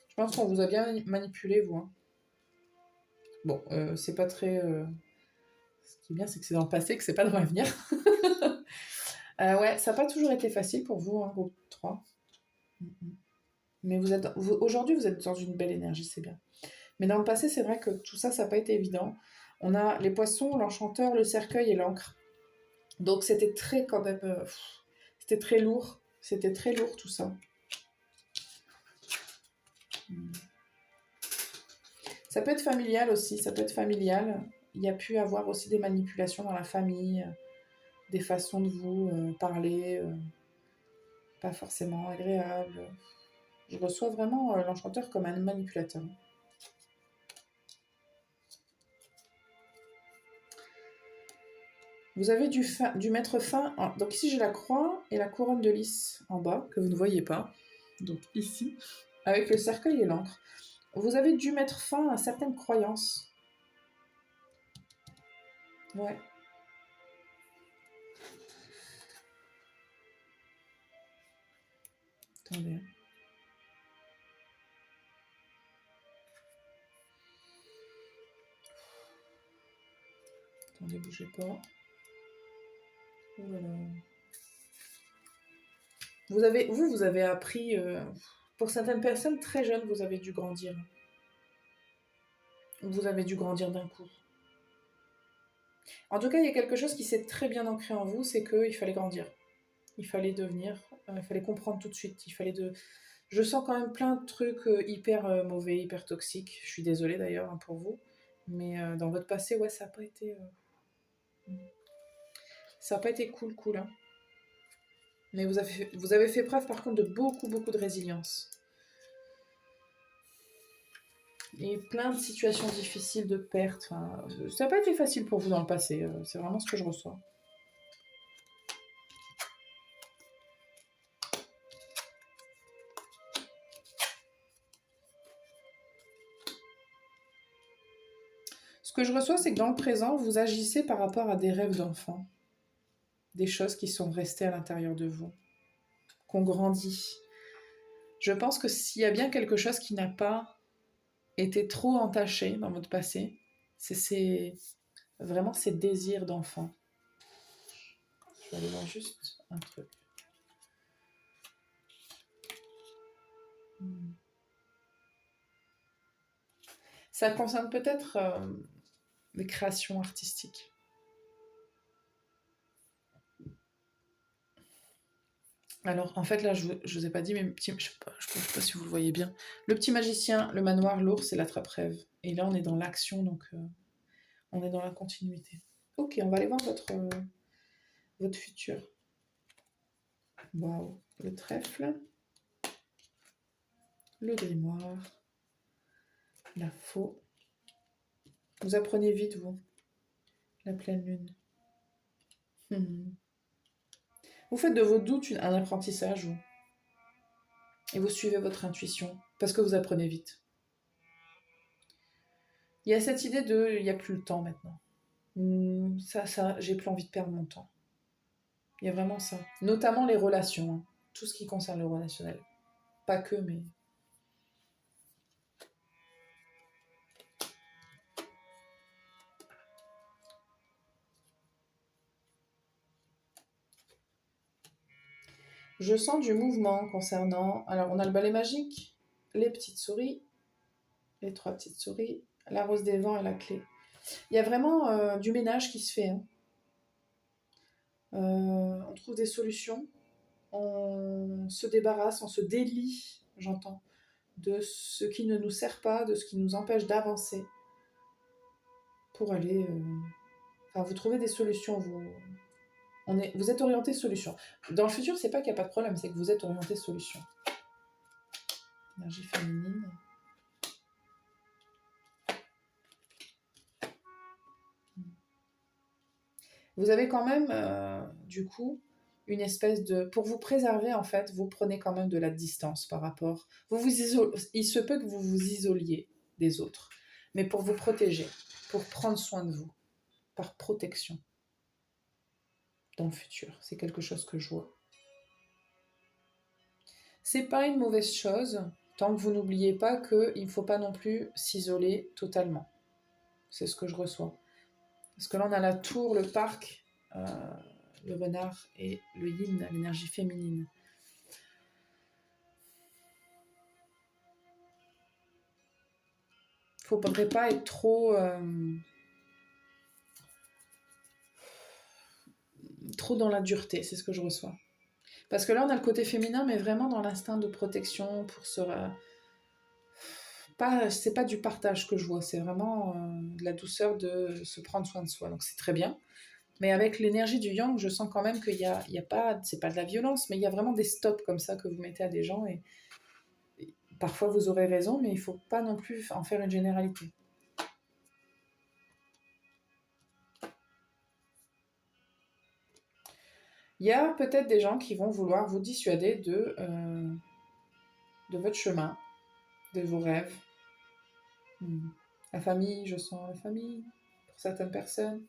je pense qu'on vous a bien manipulé, vous. Hein. Bon, c'est pas très... Ce qui est bien, c'est que c'est dans le passé, que c'est pas dans l'avenir. Ouais, ça n'a pas toujours été facile pour vous, hein, groupe 3. Mais aujourd'hui, vous êtes dans une belle énergie, c'est bien. Mais dans le passé, c'est vrai que tout ça, ça n'a pas été évident. On a les poissons, l'enchanteur, le cercueil et l'encre. Donc c'était très quand même... c'était très lourd. C'était très lourd tout ça. Ça peut être familial aussi, ça peut être familial. Il y a pu avoir aussi des manipulations dans la famille, des façons de vous parler, pas forcément agréables. Je reçois vraiment l'enchanteur comme un manipulateur. Vous avez dû mettre fin... Donc ici, j'ai la croix et la couronne de lys en bas, que vous ne voyez pas. Donc ici, avec le cercueil et l'encre. Vous avez dû mettre fin à certaines croyances. Ouais. Attendez. Attendez, bougez pas. Oh là là. Vous avez appris, pour certaines personnes très jeunes, vous avez dû grandir. Vous avez dû grandir d'un coup. En tout cas, il y a quelque chose qui s'est très bien ancré en vous, c'est qu'il fallait grandir. Il fallait devenir, il fallait comprendre tout de suite. Je sens quand même plein de trucs hyper mauvais, hyper toxiques. Je suis désolée d'ailleurs hein, pour vous. Mais dans votre passé, ouais, ça a pas été cool, hein. Mais vous avez fait preuve par contre de beaucoup de résilience. Et plein de situations difficiles de perte. Enfin, ça n'a pas été facile pour vous dans le passé. C'est vraiment ce que je reçois. Ce que je reçois, c'est que dans le présent, vous agissez par rapport à des rêves d'enfant. Des choses qui sont restées à l'intérieur de vous. Qu'on grandit. Je pense que s'il y a bien quelque chose qui n'a pas été trop entaché dans votre passé, c'est vraiment ces désirs d'enfant. Je vais aller voir juste un truc. Ça concerne peut-être les créations artistiques. Alors, en fait, là, je vous ai pas dit, mais je sais pas si vous le voyez bien. Le petit magicien, le manoir, l'ours et l'attrape-rêve. Et là, on est dans l'action, donc on est dans la continuité. Ok, on va aller voir votre futur. Waouh, le trèfle, le grimoire, la faux. Vous apprenez vite, vous. La pleine lune. Vous faites de vos doutes un apprentissage, vous. Et vous suivez votre intuition, parce que vous apprenez vite. Il y a cette idée de, il n'y a plus le temps maintenant. J'ai plus envie de perdre mon temps. Il y a vraiment ça. Notamment les relations, hein. Tout ce qui concerne le relationnel. Pas que, mais... Je sens du mouvement concernant... Alors, on a le balai magique, les petites souris, les 3 petites souris, la rose des vents et la clé. Il y a vraiment du ménage qui se fait. Hein. On trouve des solutions. On se débarrasse, on se délie, j'entends, de ce qui ne nous sert pas, de ce qui nous empêche d'avancer pour aller... Enfin, vous trouvez des solutions, vous êtes orienté solution. Dans le futur, c'est pas qu'il n'y a pas de problème, c'est que vous êtes orienté solution. Énergie féminine. Vous avez quand même, du coup, une espèce de... Pour vous préserver, en fait, vous prenez quand même de la distance par rapport... Il se peut que vous vous isoliez des autres, mais pour vous protéger, pour prendre soin de vous, par protection. Dans le futur, c'est quelque chose que je vois. C'est pas une mauvaise chose, tant que vous n'oubliez pas qu'il ne faut pas non plus s'isoler totalement. C'est ce que je reçois. Parce que là, on a la tour, le parc, le renard et le yin, l'énergie féminine. Il ne faudrait pas être trop dans la dureté, c'est ce que je reçois. Parce que là, on a le côté féminin, mais vraiment dans l'instinct de protection pour se... c'est pas du partage que je vois, c'est vraiment de la douceur de se prendre soin de soi. Donc c'est très bien. Mais avec l'énergie du yang, je sens quand même qu'il y a pas, c'est pas de la violence, mais il y a vraiment des stops comme ça que vous mettez à des gens et parfois vous aurez raison, mais il faut pas non plus en faire une généralité. Il y a peut-être des gens qui vont vouloir vous dissuader de votre chemin, de vos rêves. La famille, je sens la famille, pour certaines personnes.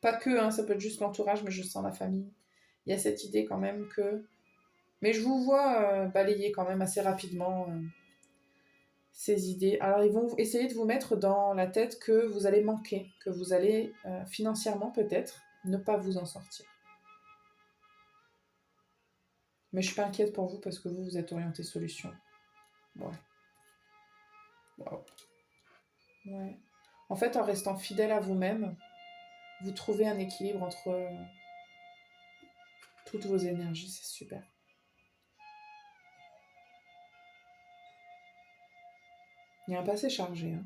Pas que, hein, ça peut être juste l'entourage, mais je sens la famille. Il y a cette idée quand même que... Mais je vous vois balayer quand même assez rapidement ces idées. Alors, ils vont essayer de vous mettre dans la tête que vous allez manquer, que vous allez financièrement peut-être ne pas vous en sortir. Mais je suis pas inquiète pour vous parce que vous êtes orienté solution. Ouais. Wow. Ouais. En fait, en restant fidèle à vous-même, vous trouvez un équilibre entre toutes vos énergies, c'est super. Il y a un passé chargé. Hein.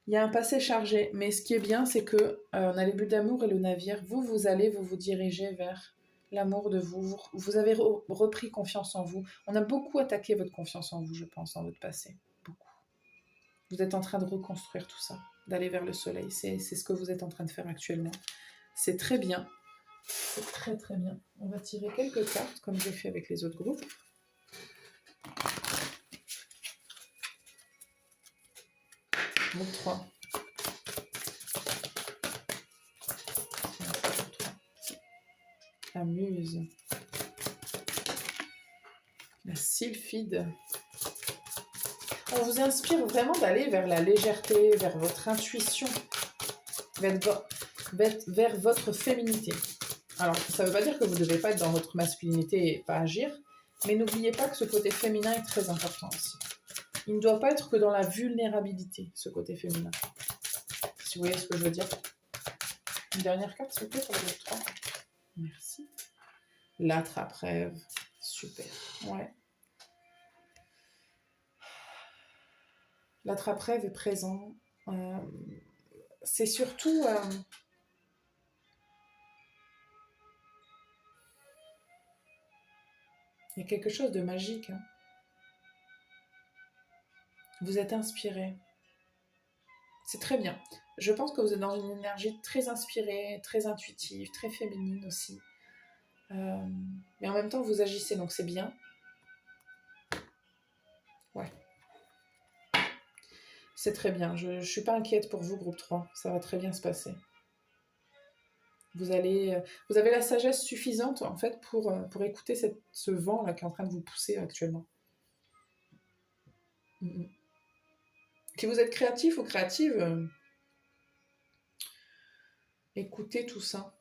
Il y a un passé chargé, mais ce qui est bien, c'est que on a les bulles d'amour et le navire. Vous allez vous diriger vers l'amour de vous. Vous avez repris confiance en vous. On a beaucoup attaqué votre confiance en vous, je pense, dans votre passé. Beaucoup. Vous êtes en train de reconstruire tout ça, d'aller vers le soleil. C'est ce que vous êtes en train de faire actuellement. C'est très bien. C'est très très bien. On va tirer quelques cartes, comme j'ai fait avec les autres groupes. Groupe 3. La muse. La sylphide. On vous inspire vraiment d'aller vers la légèreté, vers votre intuition, vers votre féminité. Alors, ça ne veut pas dire que vous ne devez pas être dans votre masculinité et pas agir, mais n'oubliez pas que ce côté féminin est très important aussi. Il ne doit pas être que dans la vulnérabilité, ce côté féminin. Si vous voyez ce que je veux dire. Une dernière carte, s'il vous plaît, pour le groupe 3. Merci. L'attrape-rêve. Super. Ouais. L'attrape-rêve est présent. C'est surtout... il y a quelque chose de magique. Hein. Vous êtes inspiré. C'est très bien. Je pense que vous êtes dans une énergie très inspirée, très intuitive, très féminine aussi. Mais en même temps, vous agissez, donc c'est bien. Ouais. C'est très bien. Je ne suis pas inquiète pour vous, groupe 3. Ça va très bien se passer. Vous avez la sagesse suffisante, en fait, pour écouter ce vent-là qui est en train de vous pousser actuellement. Si vous êtes créatif ou créative, écoutez tout ça.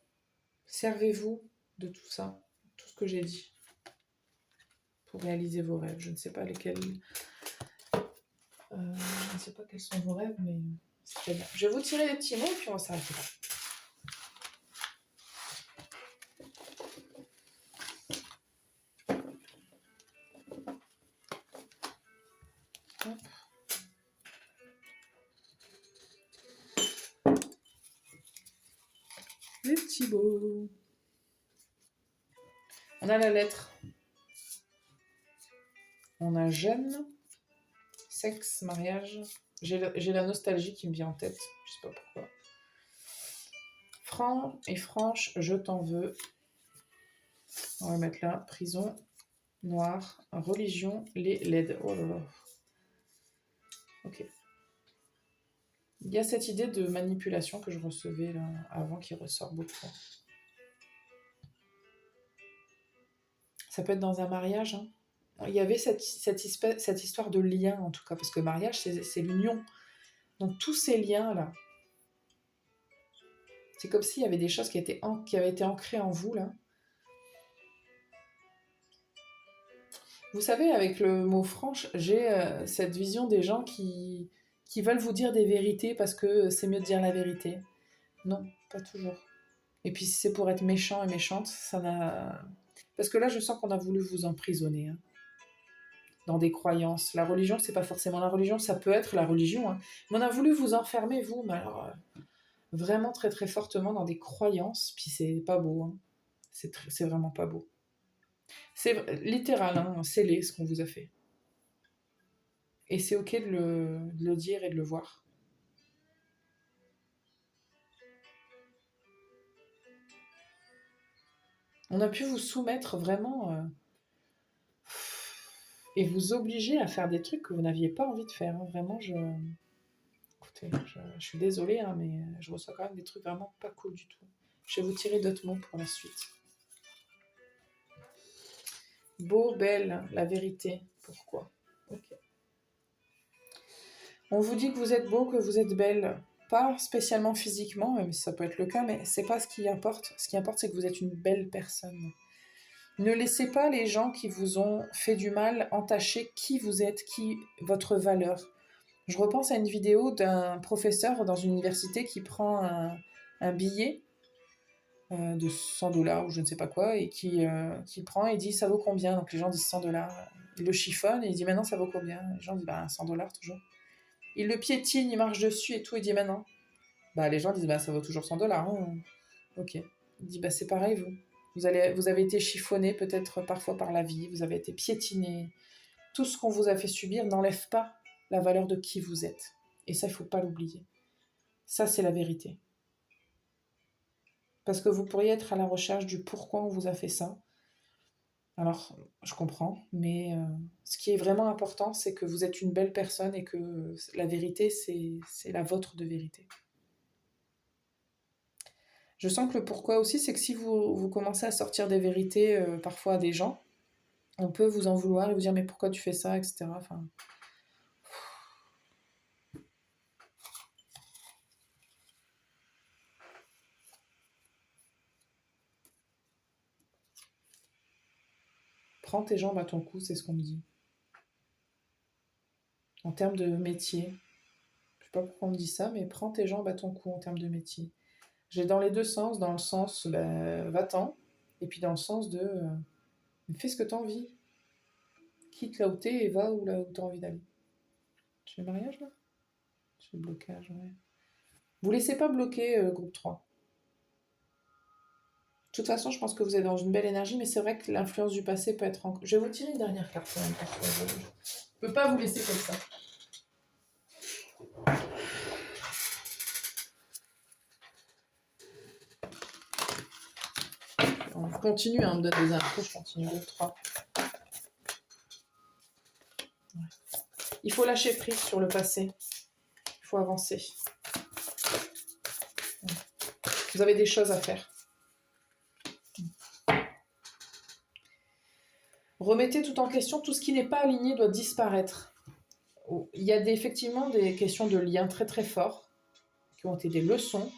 Servez-vous de tout ça, tout ce que j'ai dit, pour réaliser vos rêves. Je ne sais pas lesquels... je ne sais pas quels sont vos rêves, mais c'est très bien. Je vais vous tirer les petits mots et puis on va s'arrêter là. Les petits mots. On a la lettre. On a jeune, sexe, mariage. J'ai la nostalgie qui me vient en tête. Je sais pas pourquoi. Franc et franche, je t'en veux. On va mettre là. Prison, noir, religion, les LED. Oh là là. Ok. Il y a cette idée de manipulation que je recevais là, avant qui ressort beaucoup. Ça peut être dans un mariage. Hein. Il y avait cette histoire de lien, en tout cas, parce que le mariage, c'est l'union. Donc, tous ces liens-là, c'est comme s'il y avait des choses qui avaient été ancrées en vous, là. Vous savez, avec le mot franche, j'ai cette vision des gens qui veulent vous dire des vérités parce que c'est mieux de dire la vérité. Non, pas toujours. Et puis, si c'est pour être méchant et méchante, ça n'a... Parce que là, je sens qu'on a voulu vous emprisonner. Hein. Dans des croyances. La religion, c'est pas forcément la religion, ça peut être la religion. Hein. Mais on a voulu vous enfermer, vous, mais alors vraiment très très fortement dans des croyances, puis c'est pas beau. Hein. C'est vraiment pas beau. C'est littéral, hein, scellé ce qu'on vous a fait. Et c'est ok de le dire et de le voir. On a pu vous soumettre vraiment et vous obliger à faire des trucs que vous n'aviez pas envie de faire. Hein. Vraiment, écoutez, je suis désolée, hein, mais je reçois quand même des trucs vraiment pas cool du tout. Je vais vous tirer d'autres mots pour la suite. Beau, belle, la vérité. Pourquoi? Ok. On vous dit que vous êtes beau, que vous êtes belle. Pas spécialement physiquement, même si ça peut être le cas, mais c'est pas ce qui importe. Ce qui importe, c'est que vous êtes une belle personne. Ne laissez pas les gens qui vous ont fait du mal entacher qui vous êtes, votre valeur. Je repense à une vidéo d'un professeur dans une université qui prend un billet de 100 dollars ou je ne sais pas quoi et qui prend et dit ça vaut combien. Donc les gens disent 100 dollars. Il le chiffonne et il dit maintenant ça vaut combien. Les gens disent 100 dollars toujours. Il le piétine, il marche dessus et tout, il dit maintenant. Les gens disent ça vaut toujours 100 dollars. Hein. Ok. Il dit c'est pareil vous. Vous avez été chiffonné peut-être parfois par la vie, vous avez été piétiné. Tout ce qu'on vous a fait subir n'enlève pas la valeur de qui vous êtes. Et ça, il ne faut pas l'oublier. Ça, c'est la vérité. Parce que vous pourriez être à la recherche du pourquoi on vous a fait ça. Alors, je comprends, mais ce qui est vraiment important, c'est que vous êtes une belle personne et que la vérité, c'est la vôtre de vérité. Je sens que le pourquoi aussi, c'est que si vous commencez à sortir des vérités parfois à des gens, on peut vous en vouloir et vous dire mais pourquoi tu fais ça, etc. Enfin, prends tes jambes à ton cou, c'est ce qu'on me dit. En termes de métier, je sais pas pourquoi on me dit ça, mais prends tes jambes à ton cou en termes de métier. J'ai dans les deux sens, dans le sens va-t'en, et puis dans le sens de fais ce que t'as envie. Quitte là où t'es et va où là où t'as envie d'aller. Tu fais le mariage là? Je fais le blocage, ouais. Vous laissez pas bloquer groupe 3. De toute façon, je pense que vous êtes dans une belle énergie, mais c'est vrai que l'influence du passé peut être... Je vais vous tirer une dernière carte quand même. Je ne peux pas vous laisser comme ça. On continue, on me donne des infos, je continue. Groupe 3. Ouais. Il faut lâcher prise sur le passé. Il faut avancer. Vous avez des choses à faire. Remettez tout en question, tout ce qui n'est pas aligné doit disparaître. Il y a effectivement des questions de lien très très forts qui ont été des leçons,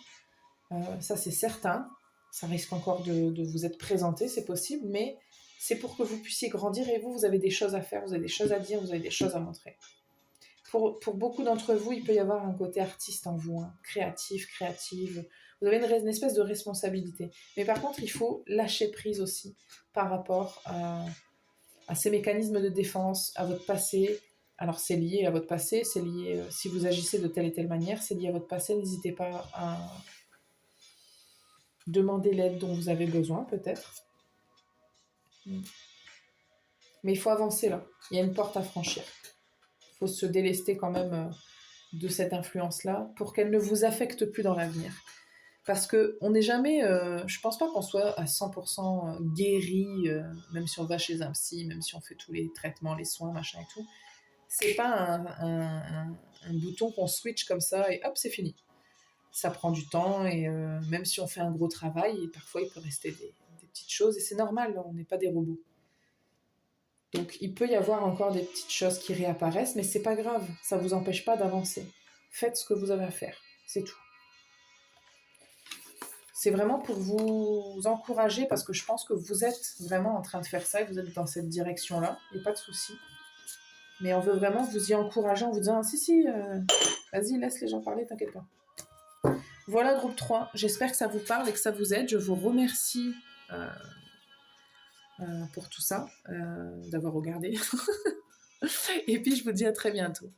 ça c'est certain, ça risque encore de vous être présenté, c'est possible, mais c'est pour que vous puissiez grandir et vous avez des choses à faire, vous avez des choses à dire, vous avez des choses à montrer. Pour beaucoup d'entre vous, il peut y avoir un côté artiste en vous, hein, créative, vous avez une espèce de responsabilité. Mais par contre, il faut lâcher prise aussi par rapport à ces mécanismes de défense, à votre passé. Alors c'est lié à votre passé, c'est lié, si vous agissez de telle et telle manière, c'est lié à votre passé, n'hésitez pas à demander l'aide dont vous avez besoin peut-être. Mais il faut avancer là, il y a une porte à franchir. Il faut se délester quand même de cette influence-là pour qu'elle ne vous affecte plus dans l'avenir. Parce qu'on n'est jamais, je pense pas qu'on soit à 100% guéri, même si on va chez un psy, même si on fait tous les traitements, les soins, machin et tout. C'est pas un bouton qu'on switch comme ça et hop, c'est fini. Ça prend du temps et même si on fait un gros travail, parfois il peut rester des petites choses et c'est normal, on n'est pas des robots. Donc il peut y avoir encore des petites choses qui réapparaissent, mais c'est pas grave, ça vous empêche pas d'avancer. Faites ce que vous avez à faire, c'est tout. C'est vraiment pour vous encourager parce que je pense que vous êtes vraiment en train de faire ça et vous êtes dans cette direction-là, il n'y a pas de souci. Mais on veut vraiment vous y encourager en vous disant si, vas-y, laisse les gens parler, t'inquiète pas. Voilà, groupe 3, j'espère que ça vous parle et que ça vous aide. Je vous remercie pour tout ça, d'avoir regardé. Et puis je vous dis à très bientôt.